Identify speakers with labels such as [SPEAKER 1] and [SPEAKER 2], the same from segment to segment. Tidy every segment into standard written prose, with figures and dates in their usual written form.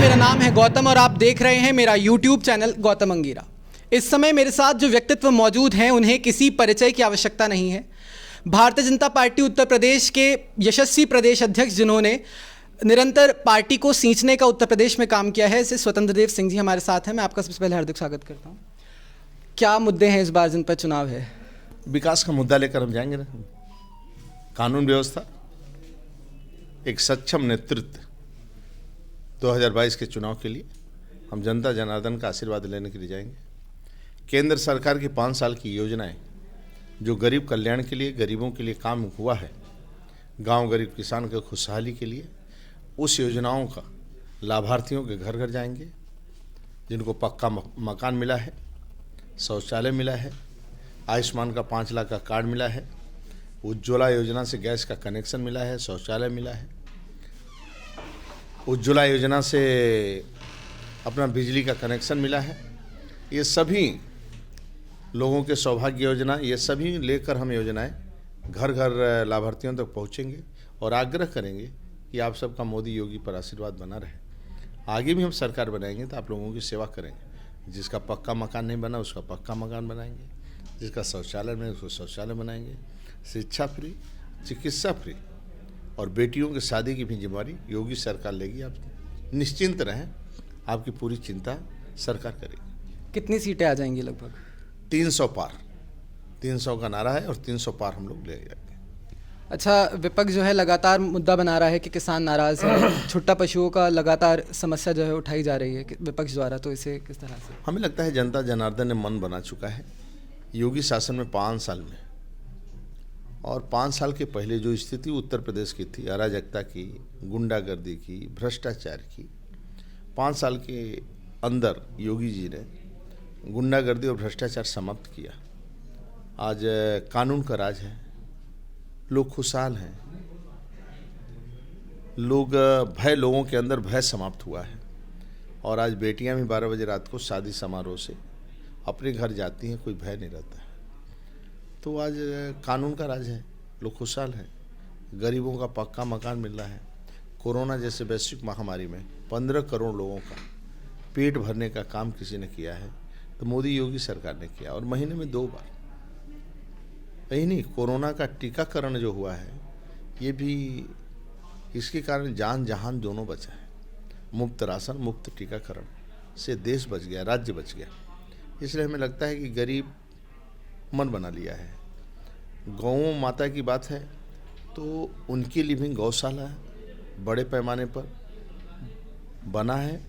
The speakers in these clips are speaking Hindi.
[SPEAKER 1] मेरा नाम है गौतम और आप देख रहे हैं मेरा YouTube चैनल गौतम अंगीरा। इस समय मेरे साथ जो व्यक्तित्व मौजूद हैं उन्हें किसी परिचय की आवश्यकता नहीं है। भारतीय जनता पार्टी उत्तर प्रदेश के यशस्वी प्रदेश अध्यक्ष जिन्होंने निरंतर पार्टी को सींचने का उत्तर प्रदेश में काम किया है, ऐसे स्वतंत्र देव सिंह जी हमारे साथ हैं। मैं आपका सबसे पहले हार्दिक स्वागत करता हूँ। क्या मुद्दे हैं इस बार जिन पर चुनाव है?
[SPEAKER 2] विकास का मुद्दा लेकर हम जाएंगे ना। कानून व्यवस्था, एक सक्षम नेतृत्व। 2022 के चुनाव के लिए हम जनता जनार्दन का आशीर्वाद लेने के लिए जाएंगे। केंद्र सरकार की 5 साल की योजनाएं जो गरीब कल्याण के लिए, गरीबों के लिए काम हुआ है, गांव गरीब किसान के खुशहाली के लिए, उस योजनाओं का लाभार्थियों के घर घर जाएंगे। जिनको पक्का मकान मिला है, शौचालय मिला है, आयुष्मान का 5 लाख का कार्ड मिला है, उज्ज्वला योजना से गैस का कनेक्शन मिला है, शौचालय मिला है, उज्ज्वला योजना से अपना बिजली का कनेक्शन मिला है, ये सभी लोगों के सौभाग्य योजना, ये सभी लेकर हम योजनाएं घर घर लाभार्थियों तक पहुंचेंगे और आग्रह करेंगे कि आप सबका मोदी योगी पर आशीर्वाद बना रहे। आगे भी हम सरकार बनाएंगे तो आप लोगों की सेवा करेंगे। जिसका पक्का मकान नहीं बना उसका पक्का मकान बनाएंगे, जिसका शौचालय नहीं उसको शौचालय बनाएंगे, शिक्षा फ्री, चिकित्सा फ्री और बेटियों की शादी की भी जिम्मेदारी योगी सरकार लेगी। आप निश्चिंत रहें, आपकी पूरी चिंता सरकार करेगी।
[SPEAKER 1] कितनी सीटें आ जाएंगी लगभग?
[SPEAKER 2] 300 पार, 300 का नारा है और 300 पार हम लोग ले जाएंगे।
[SPEAKER 1] अच्छा, विपक्ष जो है लगातार मुद्दा बना रहा है कि किसान नाराज़ है, छुट्टा पशुओं का लगातार समस्या जो है उठाई जा रही है विपक्ष द्वारा, तो इसे किस तरह से?
[SPEAKER 2] हमें लगता है जनता जनार्दन ने मन बना चुका है योगी शासन में 5 साल में। और 5 साल के पहले जो स्थिति उत्तर प्रदेश की थी, अराजकता की, गुंडागर्दी की, भ्रष्टाचार की, 5 साल के अंदर योगी जी ने गुंडागर्दी और भ्रष्टाचार समाप्त किया। आज कानून का राज है, लोग खुशहाल हैं, लोगों के अंदर भय समाप्त हुआ है। और आज बेटियां भी 12 बजे रात को शादी समारोह से अपने घर जाती हैं, कोई भय नहीं रहता है। तो आज कानून का राज है, लोग खुशहाल हैं, गरीबों का पक्का मकान मिल रहा है। कोरोना जैसे वैश्विक महामारी में 15 करोड़ लोगों का पेट भरने का काम किसी ने किया है तो मोदी योगी सरकार ने किया, और महीने में 2 बार। यही नहीं, कोरोना का टीकाकरण जो हुआ है ये भी, इसके कारण जान जहान दोनों बचा है। मुफ्त राशन, मुफ्त टीकाकरण से देश बच गया, राज्य बच गया। इसलिए हमें लगता है कि गरीब मन बना लिया है। गौ माता की बात है तो उनके लिए भी गौशाला बड़े पैमाने पर बना है,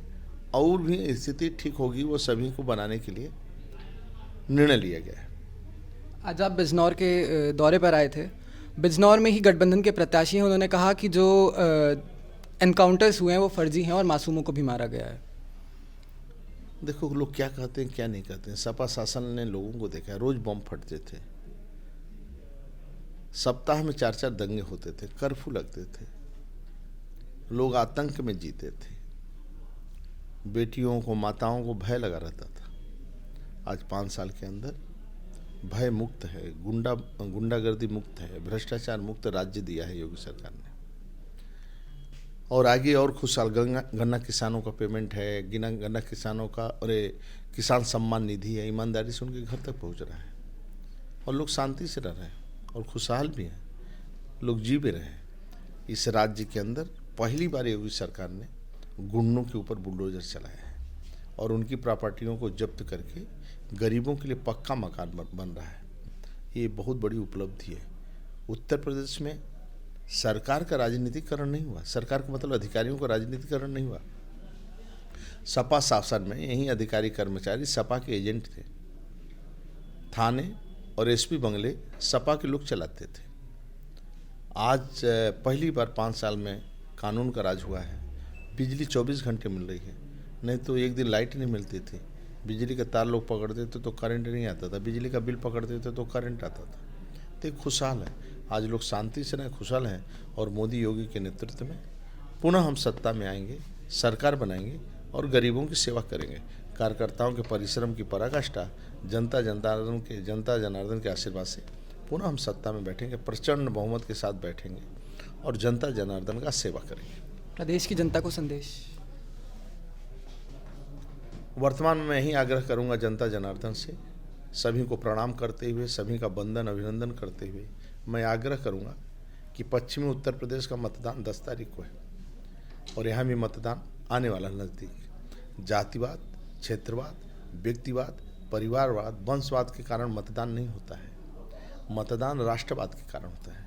[SPEAKER 2] और भी स्थिति ठीक होगी वो सभी को बनाने के लिए निर्णय लिया गया है।
[SPEAKER 1] आज आप बिजनौर के दौरे पर आए थे। बिजनौर में ही गठबंधन के प्रत्याशी हैं, उन्होंने कहा कि जो एनकाउंटर्स हुए हैं वो फर्जी हैं और मासूमों को भी मारा गया है।
[SPEAKER 2] देखो लोग क्या कहते हैं क्या नहीं कहते हैं। सपा शासन ने लोगों को देखा है, रोज बम फटते थे, सप्ताह में 4-4 दंगे होते थे, कर्फ्यू लगते थे, लोग आतंक में जीते थे, बेटियों को, माताओं को भय लगा रहता था। आज 5 साल के अंदर भय मुक्त है, गुंडागर्दी मुक्त है, भ्रष्टाचार मुक्त राज्य दिया है योगी सरकार ने। और आगे और खुशहाल, गन्ना किसानों का पेमेंट है, गन्ना किसानों का, और किसान सम्मान निधि है, ईमानदारी से उनके घर तक पहुंच रहा है और लोग शांति से रह रहे हैं और खुशहाल भी हैं, लोग जी भी रहे हैं। इस राज्य के अंदर पहली बार योगी सरकार ने गुंडों के ऊपर बुलडोजर चलाया है और उनकी प्रॉपर्टियों को जब्त करके गरीबों के लिए पक्का मकान बन रहा है। ये बहुत बड़ी उपलब्धि है। उत्तर प्रदेश में सरकार का राजनीतिकरण नहीं हुआ। सरकार का मतलब अधिकारियों का राजनीतिकरण नहीं हुआ। सपा शासन में यही अधिकारी कर्मचारी सपा के एजेंट थे। थाने और एसपी बंगले सपा के लोग चलाते थे। आज पहली बार 5 साल में कानून का राज हुआ है। बिजली 24 घंटे मिल रही है, नहीं तो एक दिन लाइट नहीं मिलती थी। बिजली का तार लोग पकड़ते थे तो करंट नहीं आता था, बिजली का बिल पकड़ते थे तो करंट आता था। तो खुशहाल है, आज लोग शांति से रहें, खुशहाल हैं। और मोदी योगी के नेतृत्व में पुनः हम सत्ता में आएंगे, सरकार बनाएंगे और गरीबों की सेवा करेंगे। कार्यकर्ताओं के परिश्रम की पराकाष्ठा जनता जनार्दन के आशीर्वाद से पुनः हम सत्ता में बैठेंगे, प्रचंड बहुमत के साथ बैठेंगे और जनता जनार्दन का सेवा करेंगे।
[SPEAKER 1] प्रदेश की जनता को संदेश?
[SPEAKER 2] वर्तमान में मैं ही आग्रह करूंगा जनता जनार्दन से, सभी को प्रणाम करते हुए, सभी का वंदन अभिनंदन करते हुए मैं आग्रह करूंगा कि पश्चिमी उत्तर प्रदेश का मतदान 10 तारीख को है और यहाँ भी मतदान आने वाला नज़दीक। जातिवाद, क्षेत्रवाद, व्यक्तिवाद, परिवारवाद, वंशवाद के कारण मतदान नहीं होता है। मतदान राष्ट्रवाद के कारण होता है।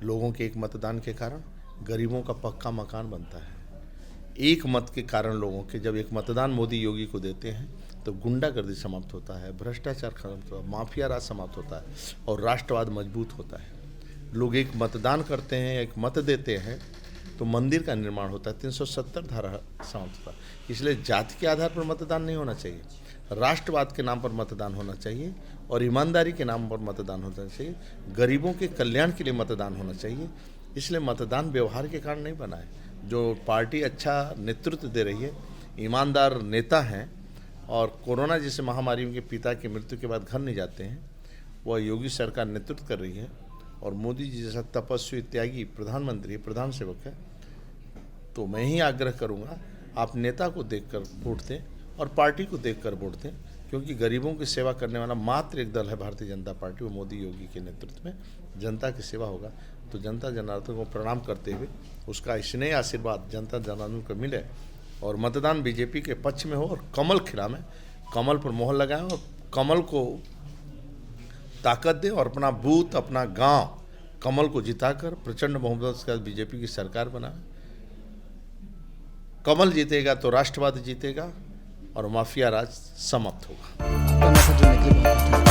[SPEAKER 2] लोगों के एक मतदान के कारण गरीबों का पक्का मकान बनता है। एक मत के कारण लोगों के, जब एक मतदान मोदी योगी को देते हैं तो गुंडागर्दी समाप्त होता है, भ्रष्टाचार खत्म होता है, माफिया राज समाप्त होता है और राष्ट्रवाद मजबूत होता है। लोग एक मतदान करते हैं, एक मत देते हैं तो मंदिर का निर्माण होता है, 370 धारा समाप्त होता है। इसलिए जाति के आधार पर मतदान नहीं होना चाहिए, राष्ट्रवाद के नाम पर मतदान होना चाहिए और ईमानदारी के नाम पर मतदान होना चाहिए, गरीबों के कल्याण के लिए मतदान होना चाहिए। इसलिए मतदान व्यवहार के कारण नहीं बना है। जो पार्टी अच्छा नेतृत्व दे रही है, ईमानदार नेता हैं और कोरोना जैसे महामारी के पिता की मृत्यु के बाद घर नहीं जाते हैं, वह योगी सरकार नेतृत्व कर रही है और मोदी जी जैसा तपस्वी त्यागी प्रधानमंत्री प्रधान सेवक है। तो मैं ही आग्रह करूंगा, आप नेता को देखकर वोट दें और पार्टी को देखकर वोट दें, क्योंकि गरीबों की सेवा करने वाला मात्र एक दल है भारतीय जनता पार्टी, वो मोदी योगी के नेतृत्व में जनता की सेवा होगा। तो जनता जनार्दन को प्रणाम करते हुए उसका स्नेह आशीर्वाद जनता जनार्दन को मिले और मतदान बीजेपी के पक्ष में हो और कमल खिलाएं, कमल पर मोहर लगाएं और कमल को ताकत दें और अपना बूथ, अपना गांव कमल को जिताकर प्रचंड बहुमत के साथ बीजेपी की सरकार बनाए। कमल जीतेगा तो राष्ट्रवाद जीतेगा और माफिया राज समाप्त होगा।
[SPEAKER 1] आपका मैसेज जुड़ने के लिए बहुत-बहुत धन्यवाद।